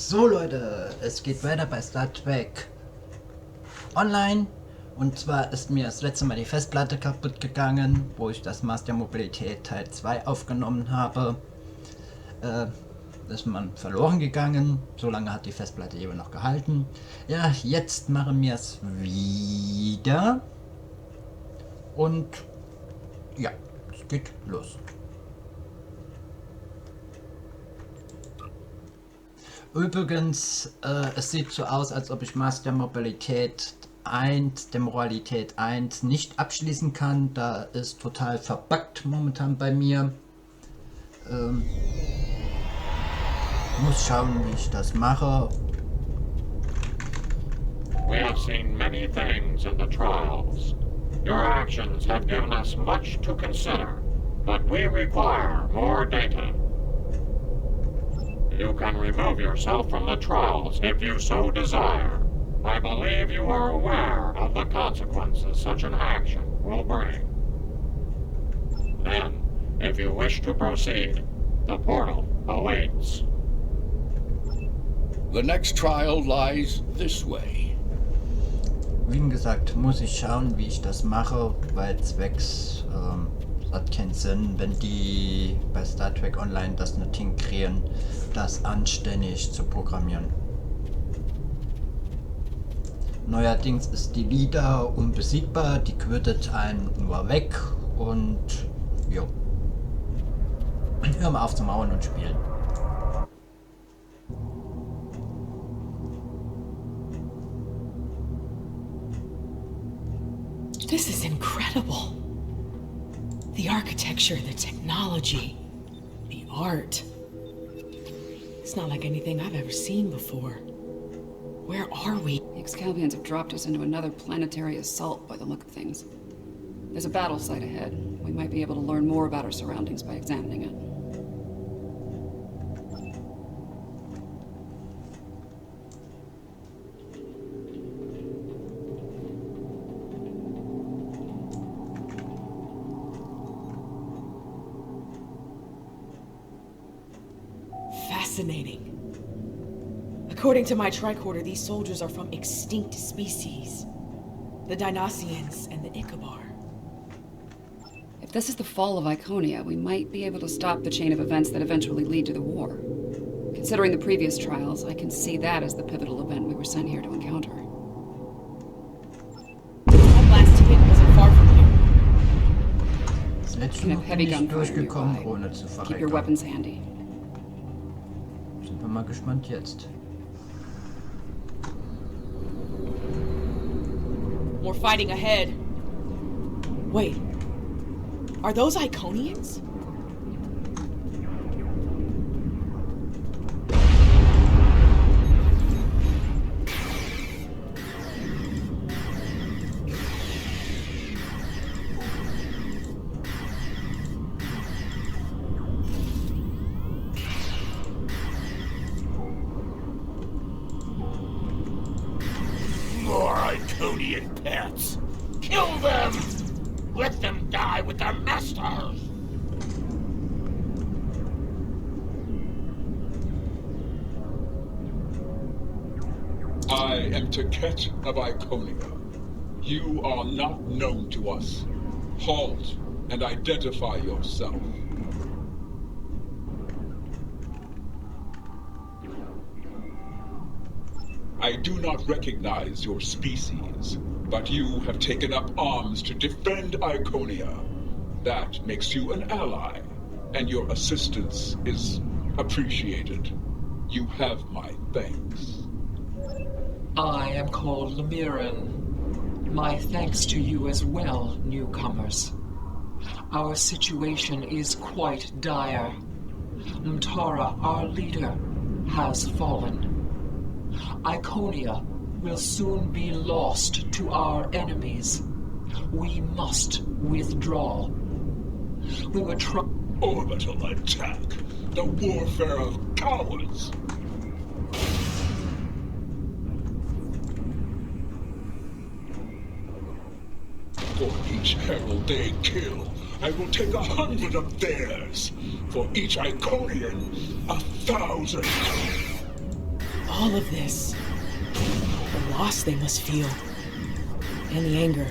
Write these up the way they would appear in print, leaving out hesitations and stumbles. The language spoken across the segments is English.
So Leute, es geht weiter bei Star Trek Online. Und zwar ist mir das letzte Mal die Festplatte kaputt gegangen, wo ich das Maß der Mobilität Teil 2 aufgenommen habe. Ist man verloren gegangen, solange hat die Festplatte eben noch gehalten. Ja, jetzt machen wir es wieder. Und ja, es geht los. Übrigens, es sieht so aus, als ob ich Maß der Mobilität 1, der Moralität 1 nicht abschließen kann. Da ist total verbuggt momentan bei mir. Muss schauen, wie ich das mache. We have seen many things in the trials. Your actions have given us much to consider, but we require more data. You can remove yourself from the trials if you so desire. I believe you are aware of the consequences such an action will bring. Then, if you wish to proceed, the portal awaits. The next trial lies this way. Wie gesagt, muss ich schauen, wie ich das mache, weil zwecks hat keinen Sinn, wenn die bei Star Trek Online das nicht hinkriegen, das anständig zu programmieren. Neuerdings ist die Lida unbesiegbar, die quittet einen nur weg und jo. Hör mal auf zu mauern und spielen. This is incredible. The architecture, the technology, the art. It's not like anything I've ever seen before. Where are we? The Excalbians have dropped us into another planetary assault by the look of things. There's a battle site ahead. We might be able to learn more about our surroundings by examining it. Fascinating. According to my tricorder, these soldiers are from extinct species. The Dinoceans and the Ikabar. If this is the fall of Iconia, we might be able to stop the chain of events that eventually lead to the war. Considering the previous trials, I can see that as the pivotal event we were sent here to encounter. That last hit wasn't far from here. Das letzte We can Mal have heavy bin ich gunfire durchgekommen, nearby. ohne zu Keep your verrecken. weapons handy. Sind wir mal gespannt jetzt. More fighting ahead. Wait. Are those Iconians? More Iconian pets. Kill them! Let them die with their masters! I am Taket of Iconia. You are not known to us. Halt and identify yourself. I do not recognize your species, but you have taken up arms to defend Iconia. That makes you an ally, and your assistance is appreciated. You have my thanks. I am called Lemiran. My thanks to you as well, newcomers. Our situation is quite dire. Mtara, our leader, has fallen. Iconia will soon be lost to our enemies. We must withdraw. We were Orbital attack. The warfare of cowards. For each herald they kill, I will take 100 of theirs. For each Iconian, 1,000. All of this. The loss they must feel. And the anger.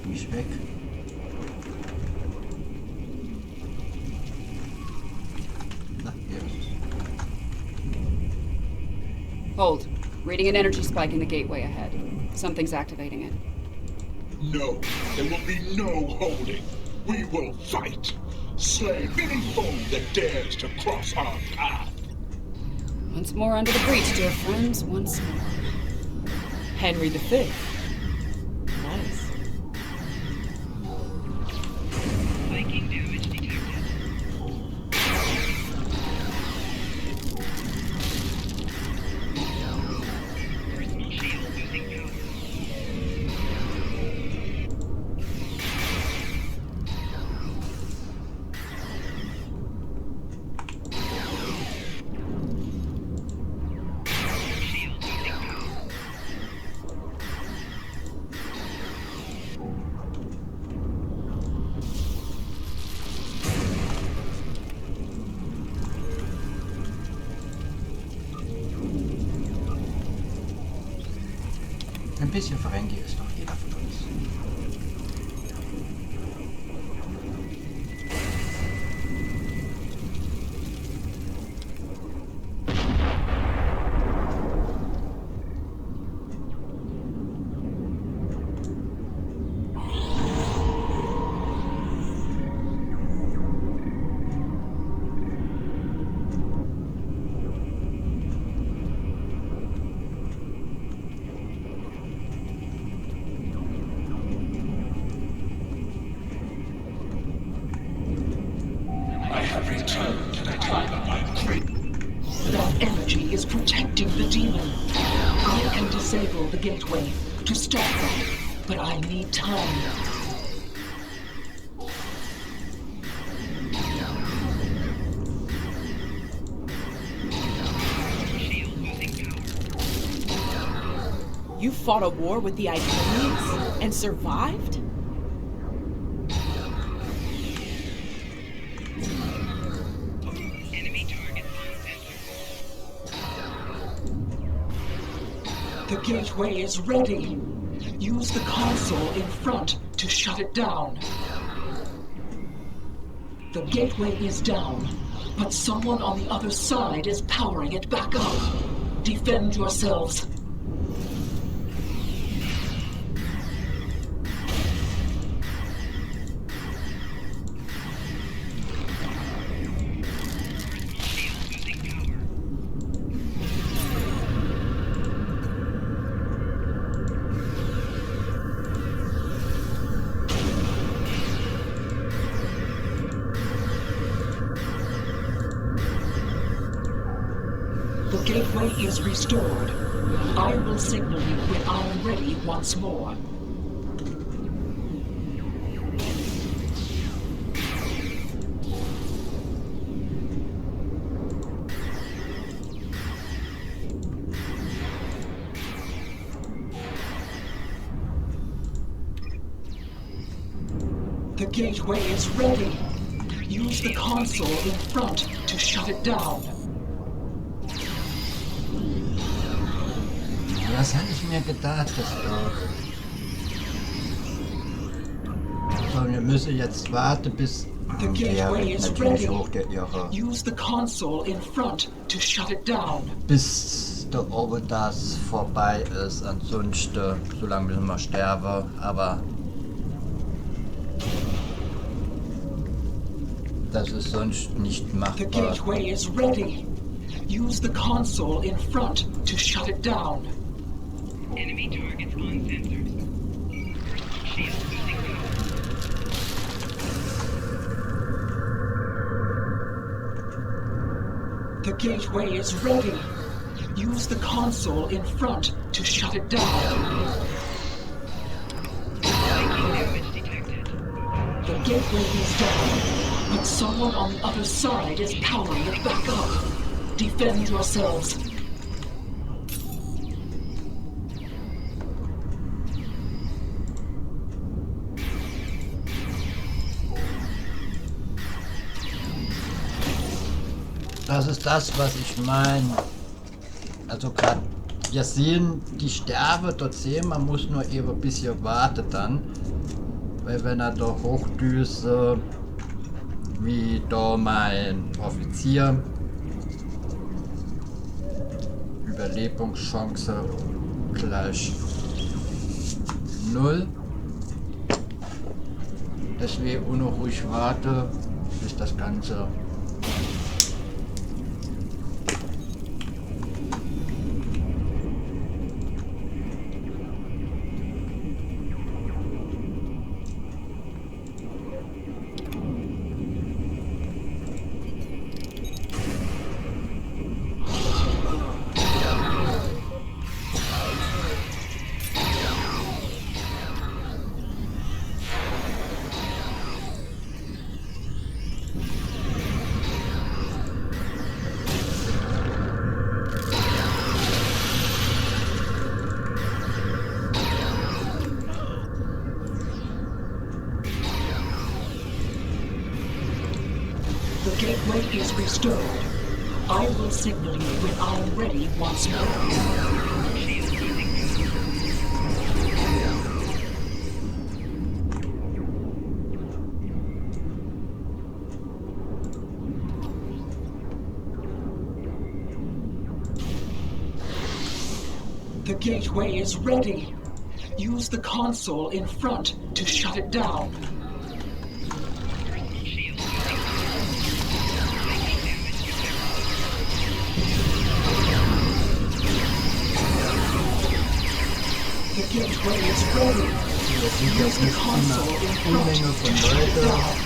Nicht weg. Na, hier ist es. Hold. Reading an energy spike in the gateway ahead. Something's activating it. No, there will be no holding. We will fight. Slay any foe that dares to cross our path. Once more under the breach, dear friends. Once more. Henry V. Nice. Spiking damage detected. Personal shield losing power. Shield losing power. Ein bisschen Ferengi ist doch jeder von uns. I have returned to the time of my great. That energy is protecting the demon. I can disable the gateway to stop that, but I need time. Shield losing power. You fought a war with the Iconians and survived? Enemy target uncensored. The gateway is ready. Use the console in front to shut it down. The gateway is down, but someone on the other side is powering it back up. Defend yourselves. Shield losing power. The gateway is restored. I will signal you when I am ready once more. The gateway is ready. Use the console in front to shut it down. Was habe ich mir gedacht, das doch. So, wir müssen jetzt warten, bis The der gateway rennt is natürlich ready. hoch, der Irre. Use the console in front to shut it down. Bis der oben das vorbei ist. Ansonsten, so lange müssen wir sterben, aber das ist sonst nicht The machbar. gateway is ready. Use the console in front to shut it down. Enemy targets uncensored. Shield losing power. The gateway is ready. Use the console in front to shut it down. Breaking damage detected. The gateway is down, but someone on the other side is powering it back up. Defend yourselves. Das ist das, was ich meine. Also gerade, wir sehen die Sterbe dort sehen, man muss nur eben ein bisschen warten dann. Weil wenn er da hochdüse, wie da mein Offizier, Überlebungschance gleich 0. Deswegen auch noch ruhig warte, bis das Ganze The gateway is restored. I will signal you when I am ready once more. Shield losing power. The gateway is ready. Use the console in front to shut it down. Shield losing power. Breaking damage detected. The gateway is ready. das sieht Use jetzt the nicht console eine in front Unmenge to von shut it Leuten. down.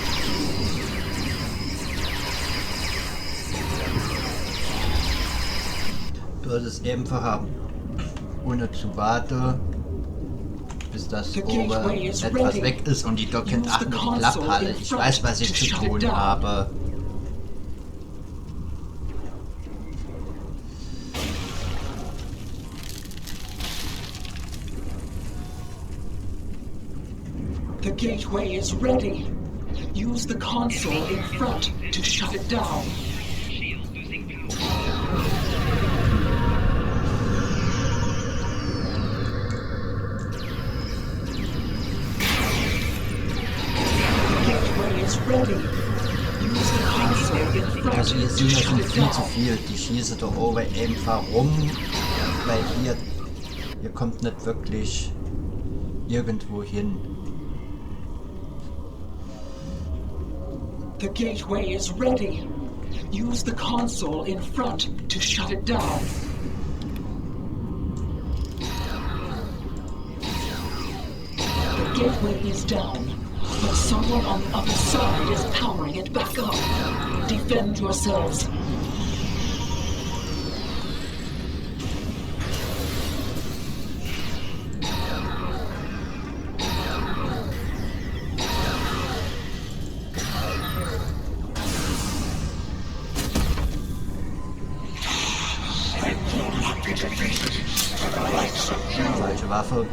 Du hast es einfacher, ohne zu warten, bis das The oben gateway is etwas ready. weg ist und die Docken Use ach the nur die console Klapphalle. in Ich front weiß, was ich to zu shut it tun down. habe. The gateway is ready. Use the console in front to shut it down. Shield losing power. The gateway is ready. Use the console in front Also ihr to seht, das shut sind it viel zu down. viel. Die schießen da oben einfach rum, weil ihr kommt nicht wirklich irgendwo hin. The gateway is ready. Use the console in front to shut it down. The gateway is down, but someone on the other side is powering it back up. Defend yourselves. Falsche Waffe.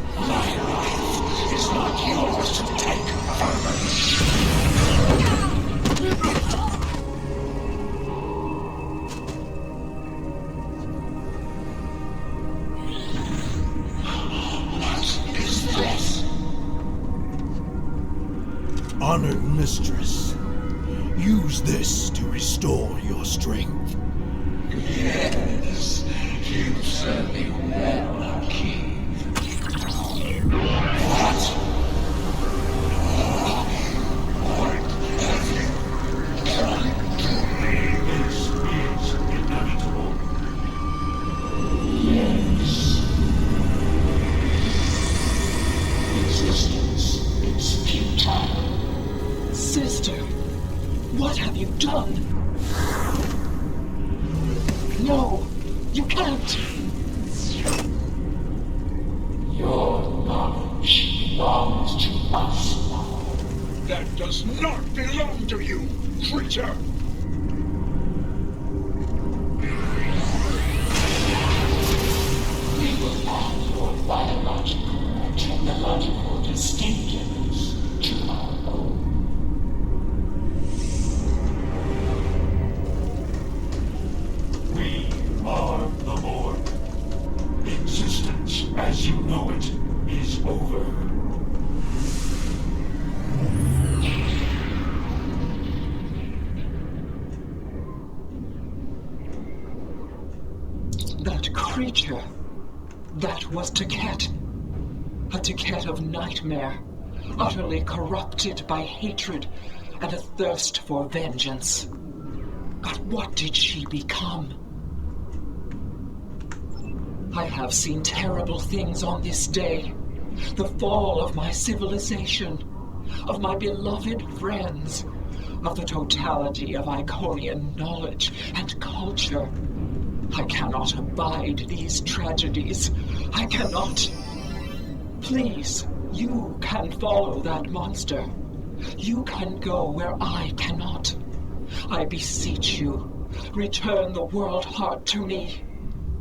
It's not yours to take, Vermin. What is this? Honored mistress, use this to restore your strength. Yes, you serve me well, Keith. What? What have you done to me? This is inevitable. Yes. Existence is futile. Sister, what have you done? No, you can't. not belong to you, creature! We will add your biological and technological distinctiveness to our own. We are the Borg. Existence as you know it is over. That creature, that was Taket. A Taket of nightmare, utterly corrupted by hatred and a thirst for vengeance. But what did she become? I have seen terrible things on this day. The fall of my civilization, of my beloved friends, of the totality of Iconian knowledge and culture. I cannot abide these tragedies. I cannot. Please, you can follow that monster. You can go where I cannot. I beseech you, return the world heart to me.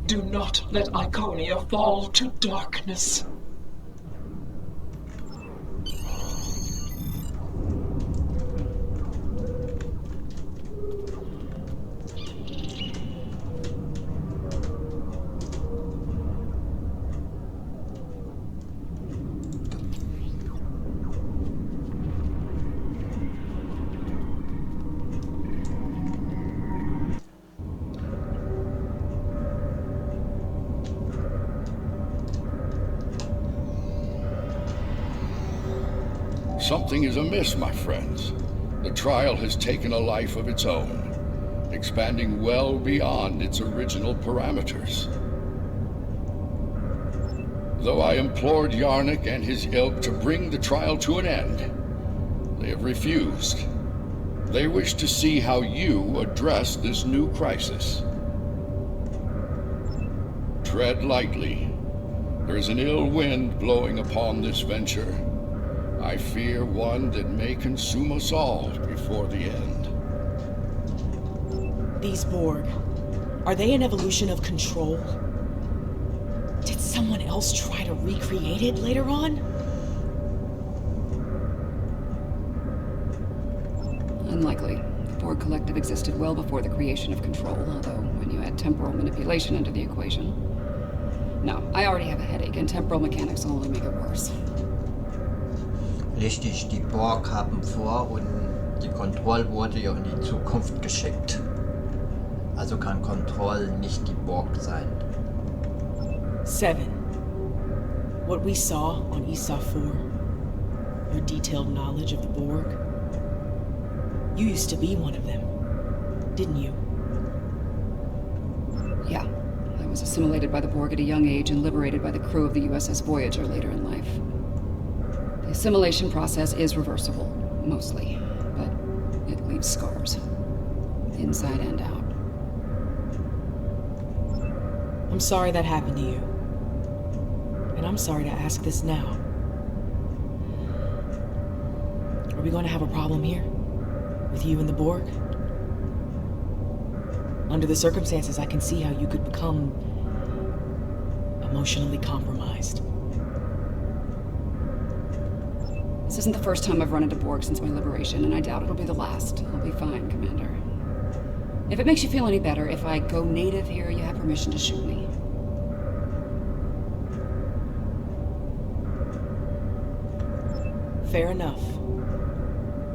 Do not let Iconia fall to darkness. Something is amiss, my friends. The trial has taken a life of its own, expanding well beyond its original parameters. Though I implored Yarnik and his ilk to bring the trial to an end, they have refused. They wish to see how you address this new crisis. Tread lightly. There is an ill wind blowing upon this venture. I fear one that may consume us all before the end. These Borg, are they an evolution of control? Did someone else try to recreate it later on? Unlikely. The Borg Collective existed well before the creation of Control, although when you add temporal manipulation into the equation... No, I already have a headache, and temporal mechanics will only make it worse. Richtig, die Borg haben vor und die Kontroll wurde ja in die Zukunft geschickt. Also kann Kontroll nicht die Borg sein. 7. What we saw on Issa 4, your detailed knowledge of the Borg, you used to be one of them, didn't you? Yeah, I was assimilated by the Borg at a young age and liberated by the crew of the USS Voyager later in life. The assimilation process is reversible, mostly, but it leaves scars, inside and out. I'm sorry that happened to you. And I'm sorry to ask this now. Are we going to have a problem here? With you and the Borg? Under the circumstances, I can see how you could become emotionally compromised. This isn't the first time I've run into Borg since my liberation, and I doubt it'll be the last. I'll be fine, Commander. If it makes you feel any better, if I go native here, you have permission to shoot me. Fair enough.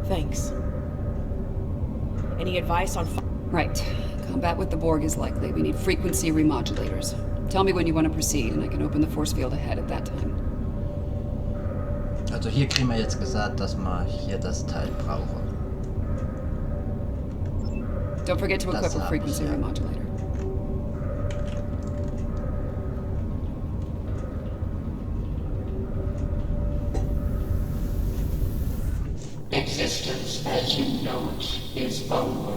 Thanks. Any advice on... Right. Combat with the Borg is likely. We need frequency remodulators. Tell me when you want to proceed, and I can open the force field ahead at that time. Also hier kriegen wir jetzt gesagt, dass man hier das Teil brauchen. Don't forget to equip a frequency remodulator. Existence as you know it is over.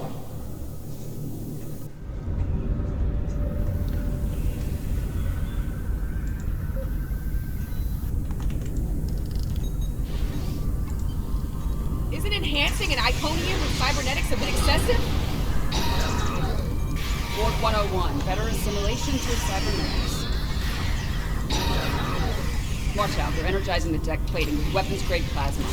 Isn't enhancing an Iconium with cybernetics a bit excessive? Board 101, better assimilation through cybernetics. Watch out, they're energizing the deck plating with weapons-grade plasma.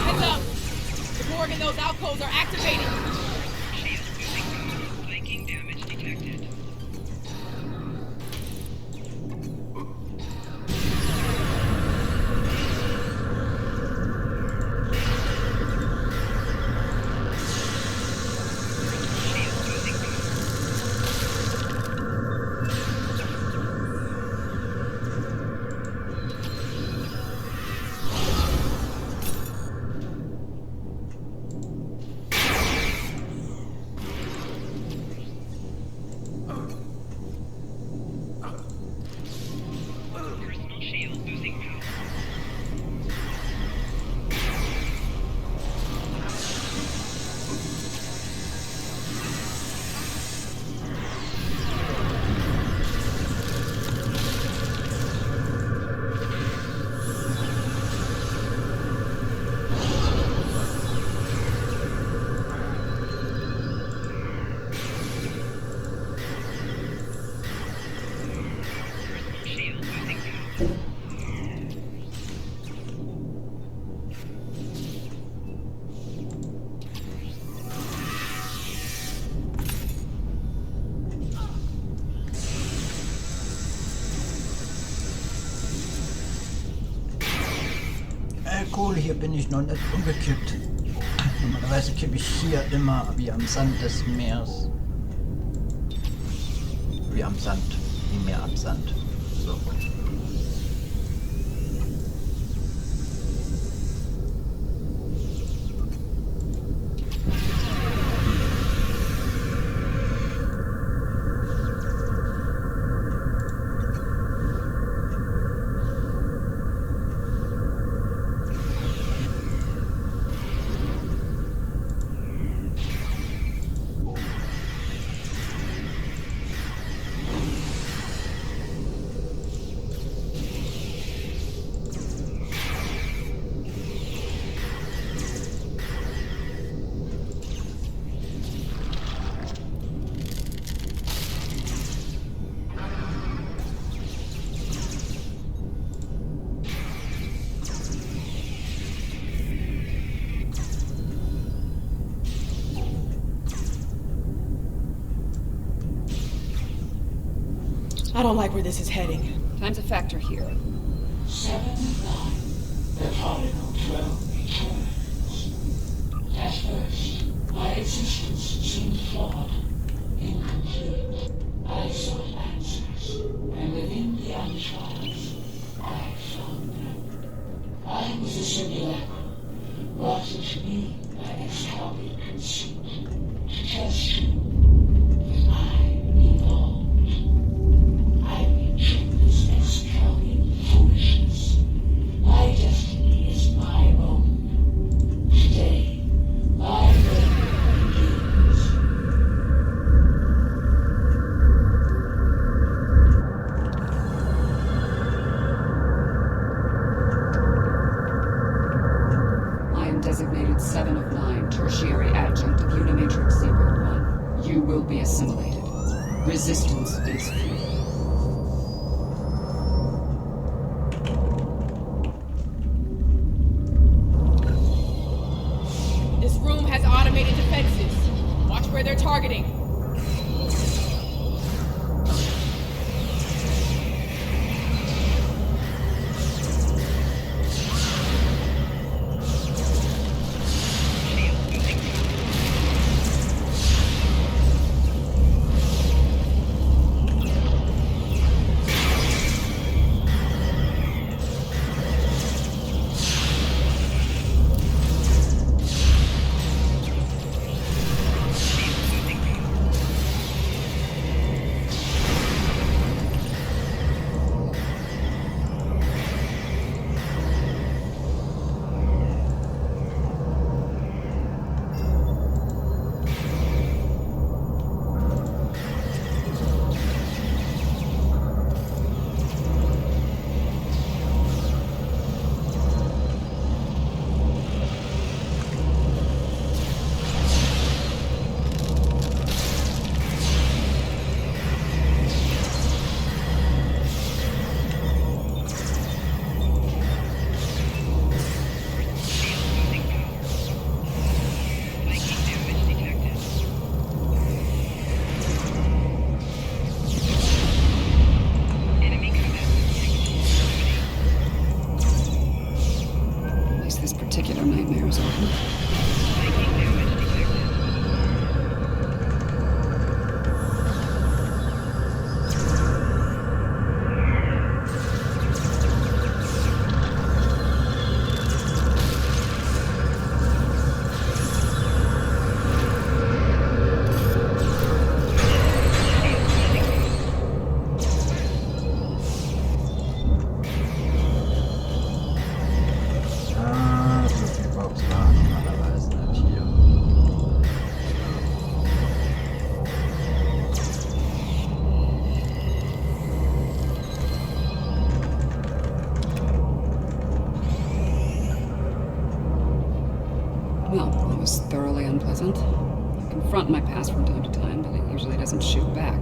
Heads up! The Borg in those alcoves are activated! Shield losing power. Blinking damage detected. Shield losing power. Personal shield losing power. Personal shield losing power. Cool, hier bin ich noch nicht umgekippt. Normalerweise kippe ich hier immer wie am Sand des Meeres. Wie am Sand, wie Meer am Sand. So. I don't like where this is heading. Time's a factor here. 7 and 9, the prodigal 12 returns. At first, my existence seemed flawed, incomplete. I sought answers, and within the untrials, I found them. I was a simulacrum, brought into me by extravagant conceit, to test you. I evolved. I reject this extravagant foolishness. My destiny is my own. Today, my reign begins. I am designated 7 of 9, tertiary adjunct of Unimatrix 01. You will be assimilated. Resistance is free. This room has automated defenses. Watch where they're targeting. Shield losing power. Shield losing power. was thoroughly unpleasant. I confront my past from time to time, but it usually doesn't shoot back.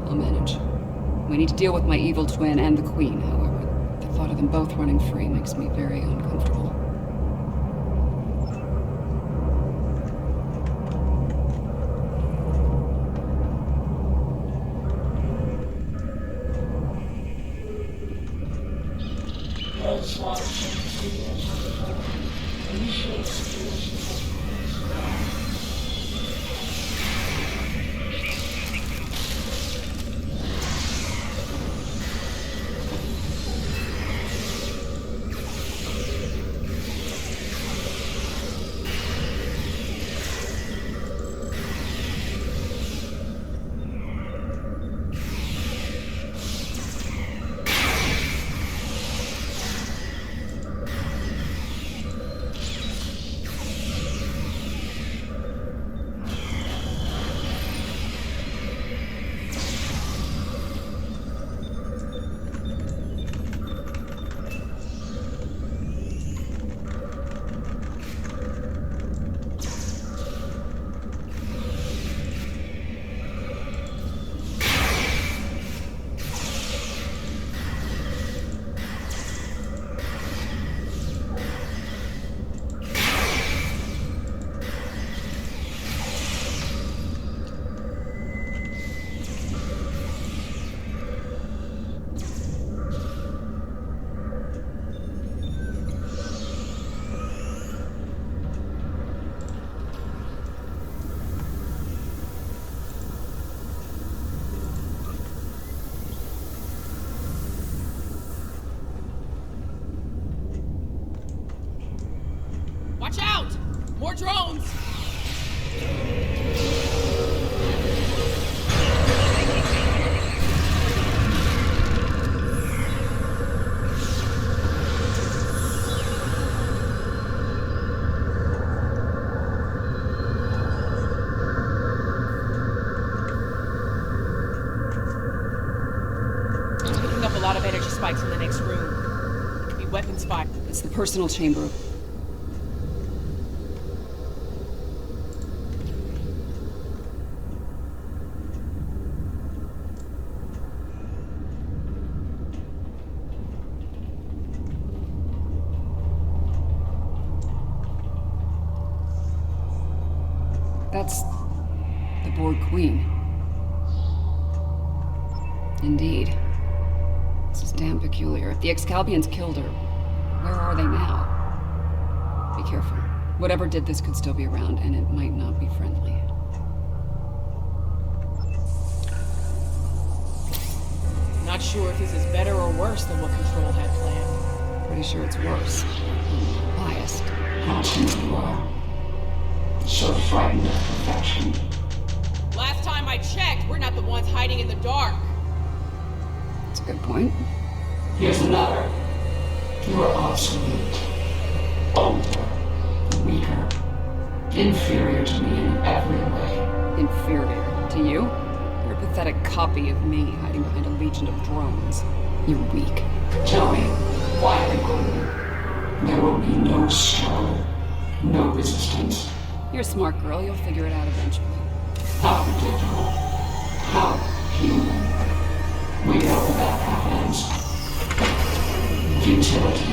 I'll manage. We need to deal with my evil twin and the Queen, however. The thought of them both running free makes me very uncomfortable. Watch out! More drones! Picking up a lot of energy spikes in the next room. It could be weapons fire. It's the personal chamber. That's the Borg Queen. Indeed. This is damn peculiar. If the Excalbians killed her, where are they now? Be careful. Whatever did this could still be around, and it might not be friendly. Not sure if this is better or worse than what Control had planned. Pretty sure it's worse. I'm biased. How timid you are. So frightened of perfection. Last time I checked, we're not the ones hiding in the dark. That's a good point. Here's another. You are obsolete. Older. Weaker. Inferior to me in every way. Inferior to you? You're a pathetic copy of me hiding behind a legion of drones. You're weak. Tell me, why Queen? There will be no struggle. No resistance. You're a smart girl. You'll figure it out eventually. How predictable. How human. We know that happens. Futility.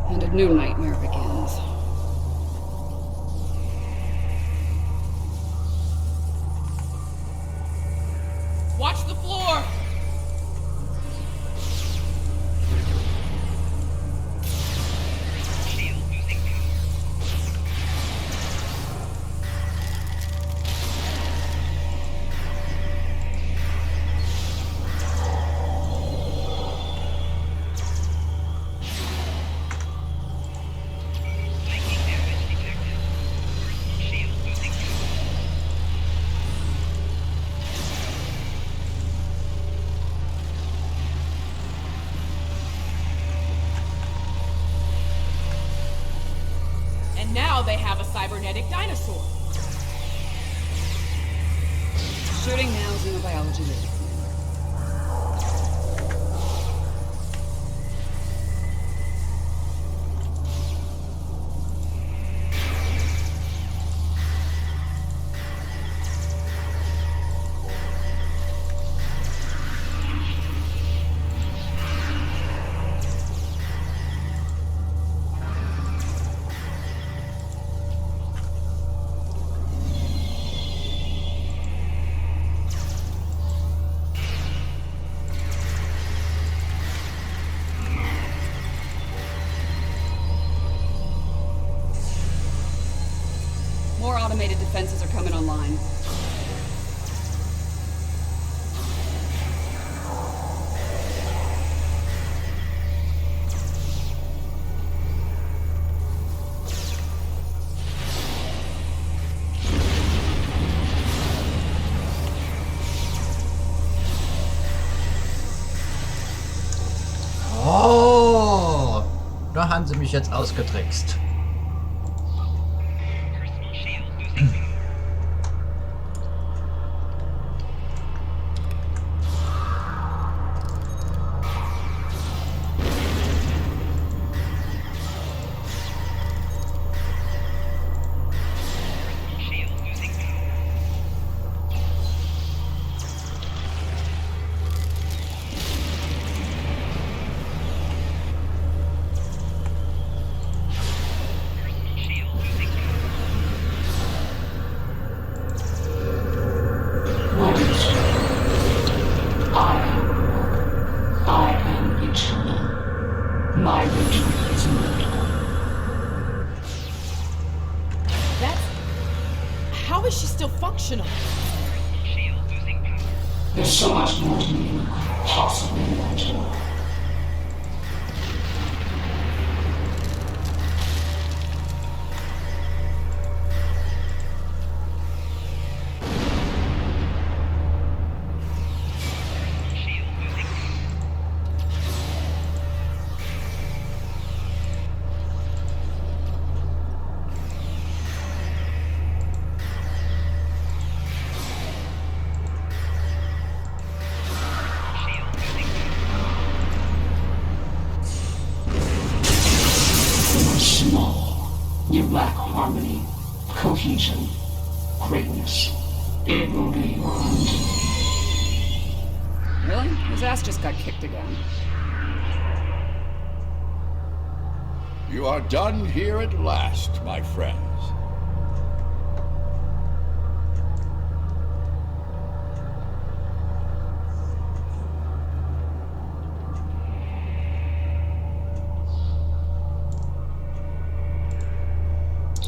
And a new nightmare begins. Watch the floor! And now they have a cybernetic dinosaur. Shooting now, xenobiology later. More automated defenses are coming online. Oh, da haben sie mich jetzt ausgetrickst. I am eternal. My victory is immortal. How is she still functional? There's so much more to me than I could possibly imagine. Small. You lack harmony, cohesion, greatness. It will be earned. Really? His ass just got kicked again. You are done here at last, my friends.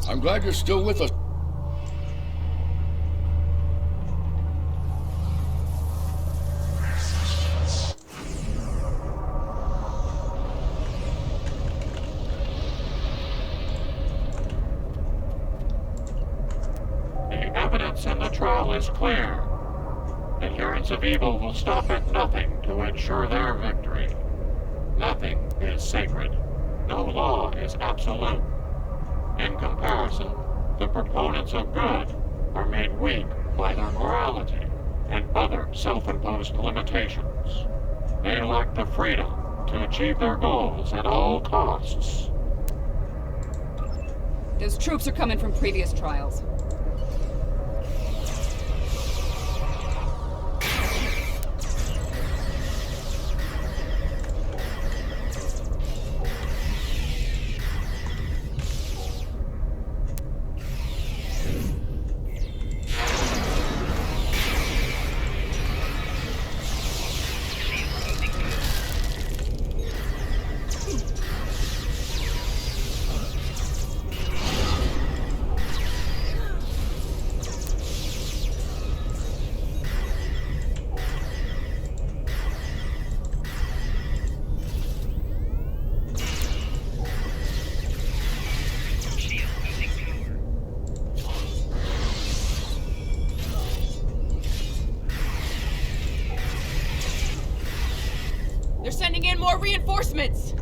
I'm glad you're still with us. The evidence in the trial is clear. Adherents of evil will stop at nothing to ensure their victory. Nothing is sacred. No law is absolute. In comparison, the proponents of good are made weak by their morality and other self-imposed limitations. They lack the freedom to achieve their goals at all costs. Those troops are coming from previous trials. They're sending in more reinforcements!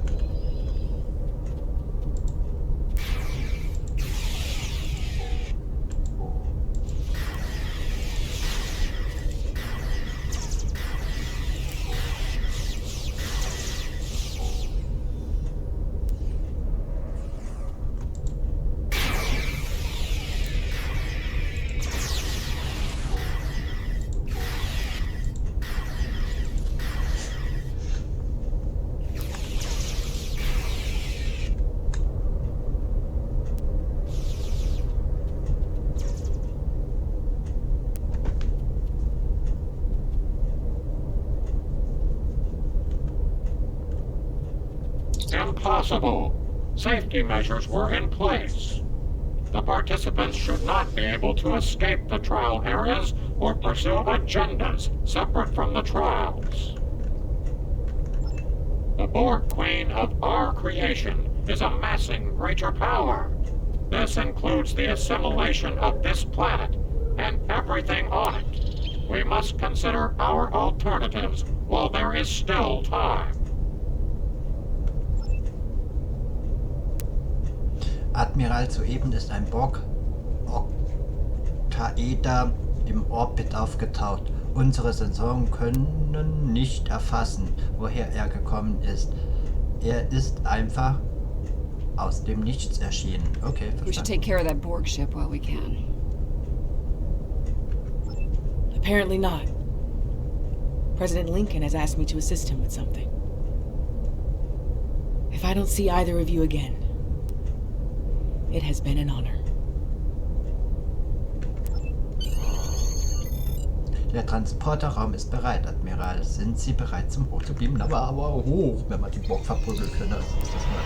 impossible. Safety measures were in place. The participants should not be able to escape the trial areas or pursue agendas separate from the trials. The Borg Queen of our creation is amassing greater power. This includes the assimilation of this planet and everything on it. We must consider our alternatives while there is still time. Admiral, soeben ist ein Borg-Oktaeder im Orbit aufgetaucht. Unsere Sensoren können nicht erfassen, woher er gekommen ist. Er ist einfach aus dem Nichts erschienen. Okay, We should take verstanden. care of that Borg ship while we can. Apparently not. President Lincoln has asked me to assist him with something. If I don't see either of you again, it has been an honor. Der Transporterraum ist bereit, Admiral. Sind Sie bereit zum Hochzubeamen? Aber hoch, wenn man die Borg verprügeln könnte. Das ist das mal.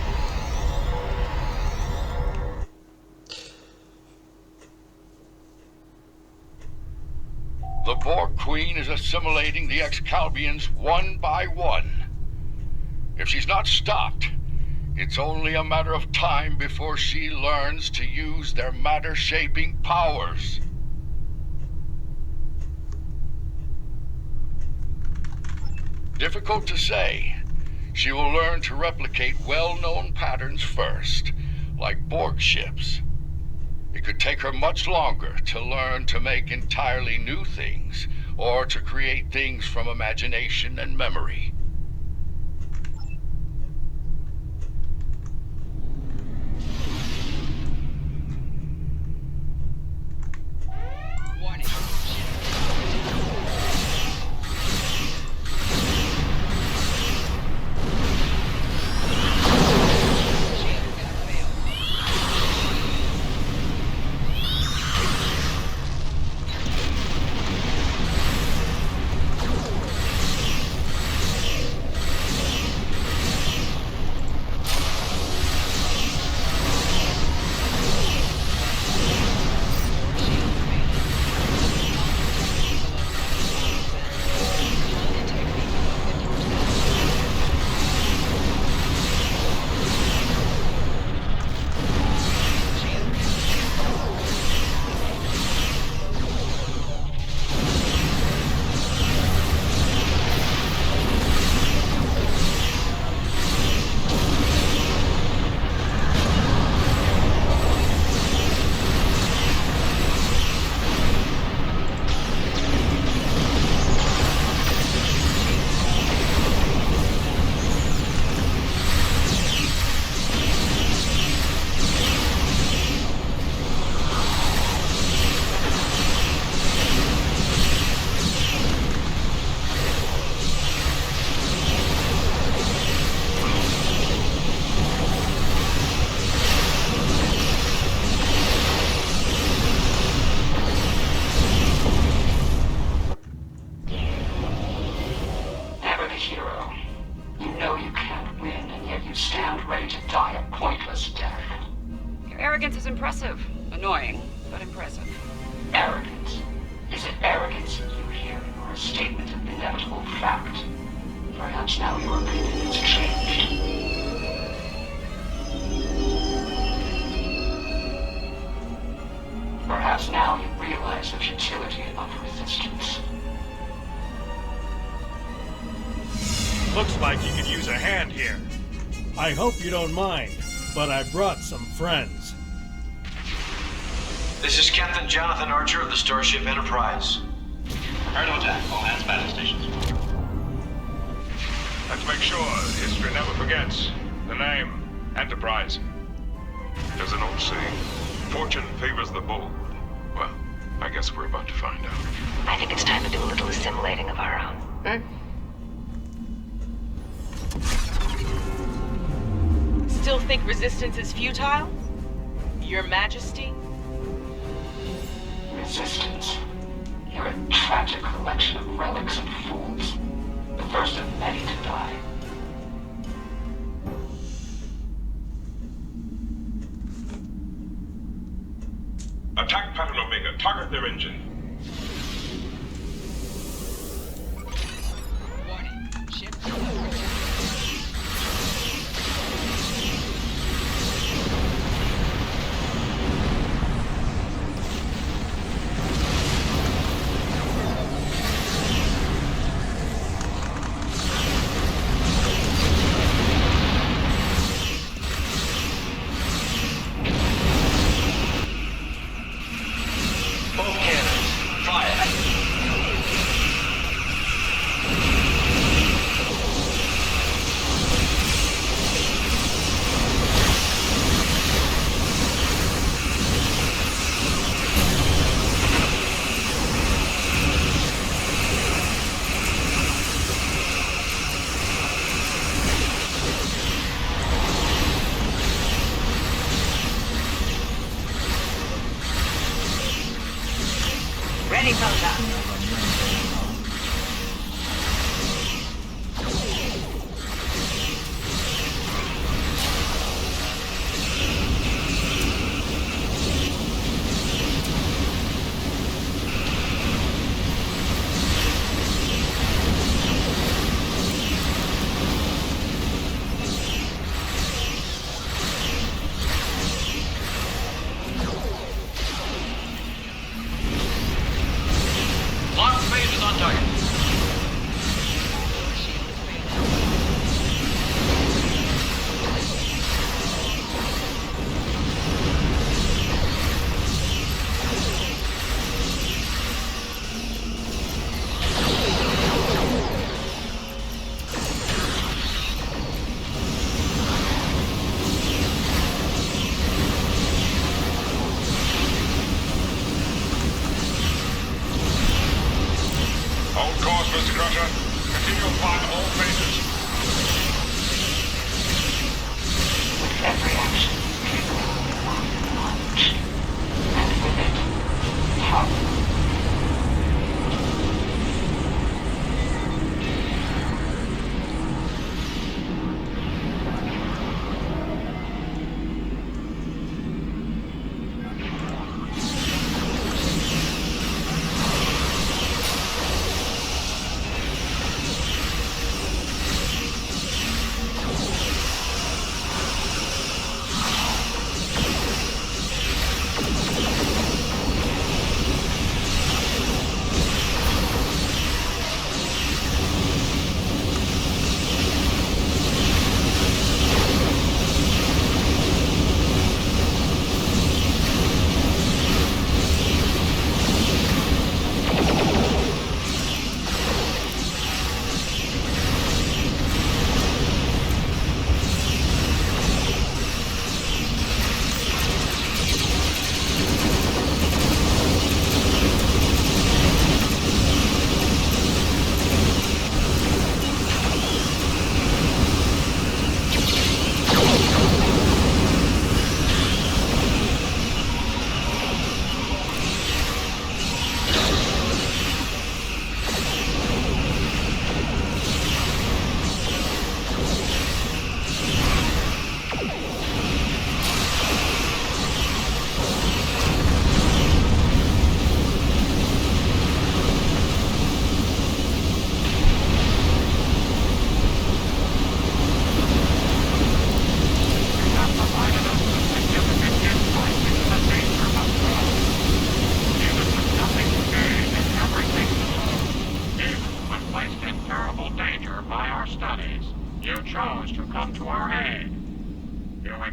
The Borg Queen is assimilating the Excalbians one by one. If she's not stopped, it's only a matter of time before she learns to use their matter-shaping powers. Difficult to say. She will learn to replicate well-known patterns first, like Borg ships. It could take her much longer to learn to make entirely new things, or to create things from imagination and memory. Warning. Shield gonna fail. Never the hero. You know you can't win, and yet you stand ready to die a pointless death. Your arrogance is impressive. Annoying, but impressive. Arrogance. Is it arrogance you hear, or a statement of inevitable fact? Perhaps now your opinion has changed. Perhaps now you realize the futility of resistance. Looks like you could use a hand here. I hope you don't mind, but I brought some friends. This is Captain Jonathan Archer of the Starship Enterprise. Heard of attack. All hands battle stations. Let's make sure history never forgets the name Enterprise. There's an old saying, fortune favors the bold. Well, I guess we're about to find out. I think it's time to do a little assimilating of our own. Still think resistance is futile? Your Majesty? Resistance. You're a tragic collection of relics and fools. The first of many to die. Attack pattern Omega. Target their engine. Warning. Ship. Both cannons. Fire. Ready, Photon. Lock phase is on target. Hold course, Mr. Crusher. Continue to fly all phases. With every action, knowledge, and with it, power.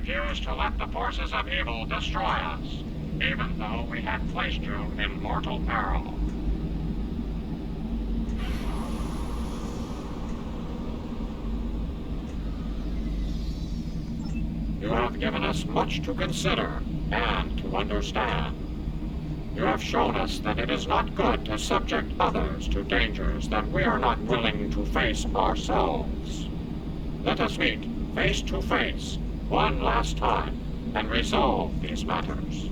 refused to let the forces of evil destroy us, even though we had placed you in mortal peril. You have given us much to consider and to understand. You have shown us that it is not good to subject others to dangers that we are not willing to face ourselves. Let us meet face to face one last time and resolve these matters.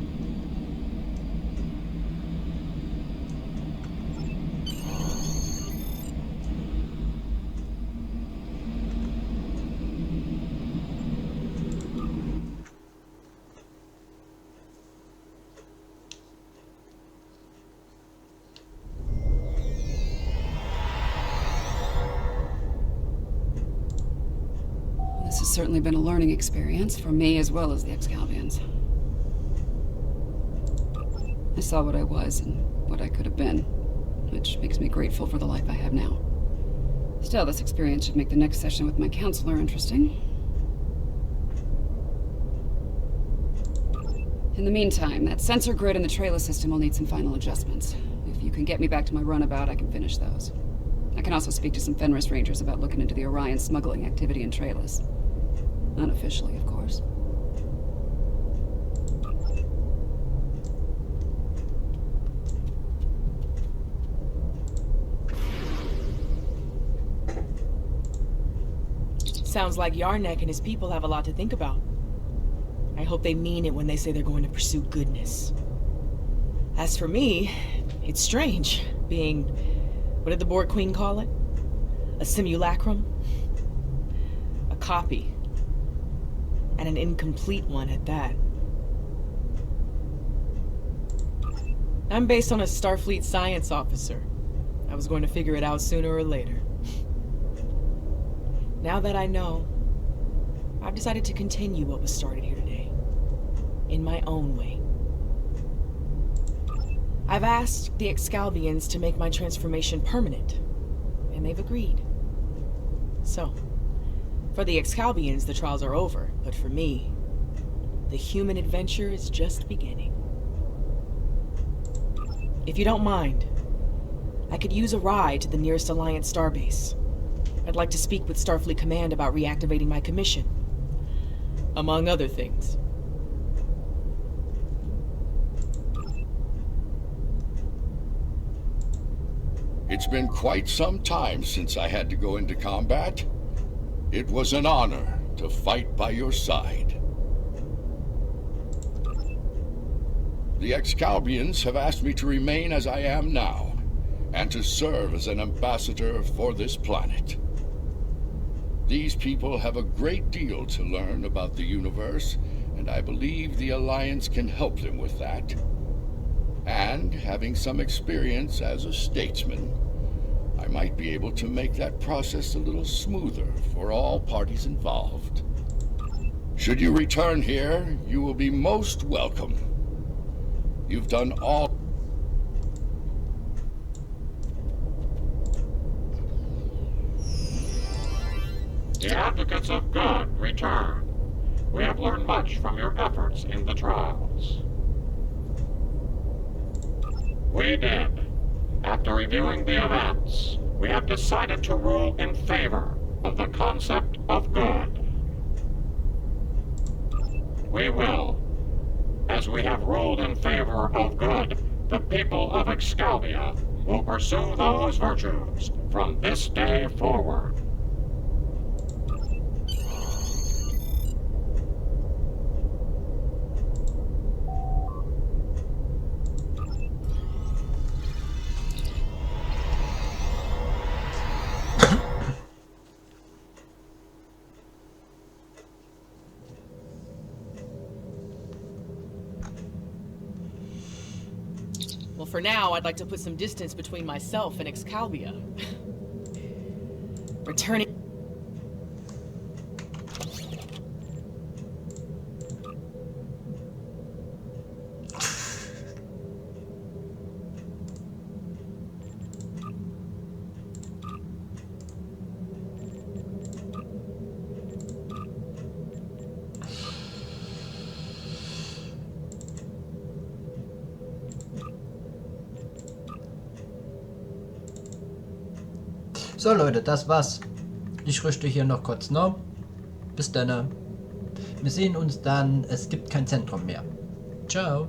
certainly been a learning experience for me as well as the Excalbians. I saw what I was and what I could have been, which makes me grateful for the life I have now. Still, this experience should make the next session with my counselor interesting. In the meantime, that sensor grid in the trailer system will need some final adjustments. If you can get me back to my runabout, I can finish those. I can also speak to some Fenris Rangers about looking into the Orion smuggling activity in Trailus. Unofficially, of course. Sounds like Yarnek and his people have a lot to think about. I hope they mean it when they say they're going to pursue goodness. As for me, it's strange, being... what did the Borg Queen call it? A simulacrum? A copy. And an incomplete one at that. I'm based on a Starfleet science officer. I was going to figure it out sooner or later. Now that I know, I've decided to continue what was started here today. In my own way. I've asked the Excalbians to make my transformation permanent, and they've agreed. So, for the Excalbians, the trials are over, but for me, the human adventure is just beginning. If you don't mind, I could use a ride to the nearest Alliance starbase. I'd like to speak with Starfleet Command about reactivating my commission. Among other things. It's been quite some time since I had to go into combat. It was an honor to fight by your side. The Excalbians have asked me to remain as I am now, and to serve as an ambassador for this planet. These people have a great deal to learn about the universe, and I believe the Alliance can help them with that. And, having some experience as a statesman, I might be able to make that process a little smoother for all parties involved. Should you return here, you will be most welcome. You've done all... The advocates of good return. We have learned much from your efforts in the trials. We did. After reviewing the events, we have decided to rule in favor of the concept of good. We will. As we have ruled in favor of good, the people of Excalbia will pursue those virtues from this day forward. Well, for now, I'd like to put some distance between myself and Excalbia. Returning... So Leute, das war's. Ich rüste hier noch kurz, ne? Bis dann. Wir sehen uns dann. Es gibt kein Zentrum mehr. Ciao.